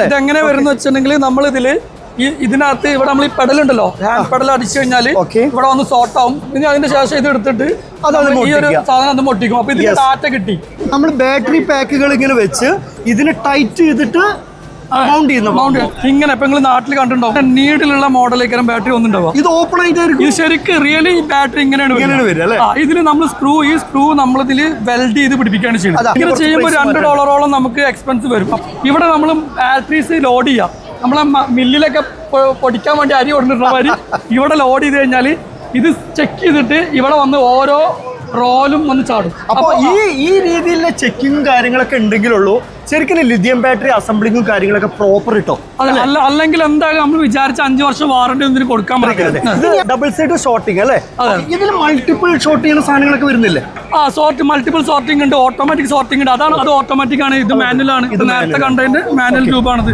ഇതെങ്ങനെ വരുന്ന വെച്ചിട്ടുണ്ടെങ്കിൽ നമ്മൾ ഇതിനകത്ത് ഇവിടെ നമ്മൾ ഈ പെഡലുണ്ടല്ലോ, ഹാൻഡ് പെഡൽ അടിച്ചു കഴിഞ്ഞാൽ ഇവിടെ വന്ന് സോർട്ട് ആവും. ഇനി അതിന്റെ ശേഷം ഇത് എടുത്തിട്ട് ഈ ഒരു സാധനം അത് പൊട്ടിക്കും. അപ്പൊ ഇതിന് ഡാറ്റ കിട്ടി. നമ്മൾ ബാറ്ററി പാക്കുകൾ ഇങ്ങനെ വെച്ച് ഇതിന് ടൈറ്റ് ചെയ്തിട്ട് മൗണ്ട് ഇങ്ങനെ ഇപ്പൊ നിങ്ങൾ നാട്ടിൽ കണ്ടിട്ടുണ്ടാവും, നീഡിലുള്ള മോഡലേക്കാരം ബാറ്ററി ഒന്നുണ്ടാവും. ഇത് ഓപ്പൺ ആയിട്ടായിരിക്കും. ഇത് ശരിക്കും റിയലി ബാറ്ററി ഇങ്ങനെയാണ് വരിക. ഇതിന് നമ്മൾ ഈ സ്ക്രൂ നമ്മളിതിൽ വെൽഡ് ചെയ്ത് പിടിപ്പിക്കുകയാണ് ചെയ്യുന്നത്. ഇങ്ങനെ ചെയ്യുമ്പോൾ $2 നമുക്ക് എക്സ്പെൻസ് വരും. ഇവിടെ നമ്മൾ ബാറ്ററീസ് ലോഡ് ചെയ്യാം. നമ്മളെ മില്ലിലൊക്കെ പൊടിക്കാൻ വേണ്ടി അരി കൊണ്ടിട്ടുള്ള മാതിരി ഇവിടെ ലോഡ് ചെയ്ത് കഴിഞ്ഞാൽ ഇത് ചെക്ക് ചെയ്തിട്ട് ഇവിടെ വന്ന് ഓരോ റോലും വന്ന് ചാടും. അപ്പൊ ഈ രീതിയിലുള്ള ചെക്കിങ്ങും കാര്യങ്ങളൊക്കെ ഉണ്ടെങ്കിലുള്ളൂ ശരിക്കും ലിഥിയം ബാറ്ററി അസംബ്ലിങ്ങും കാര്യങ്ങളൊക്കെ പ്രോപ്പർ കിട്ടും. അല്ലെങ്കിൽ എന്തായാലും നമ്മൾ വിചാരിച്ച 5 വർഷം വാറണ്ടി ഒന്നിന് കൊടുക്കാൻ പറ്റില്ല. ഡബിൾ സൈഡ് ഷോർട്ടിങ് അല്ലേ? ഇതിൽ മൾട്ടിപ്പിൾ ഷോർട്ട് ചെയ്യുന്ന സാധനങ്ങളൊക്കെ വരുന്നില്ലേ? മൾട്ടിപ്പിൾ സോർട്ടിംഗ് ഉണ്ട്, ഓട്ടോമാറ്റിക് സോർട്ടിംഗ് ഉണ്ട്. അത് ഓട്ടോമാറ്റിക് ആണ്, ഇത് മാനുവൽ ആണ്. ഇത് നേരത്തെ കണ്ടതിന്റെ മാനുവൽ ട്യൂബാണിത്.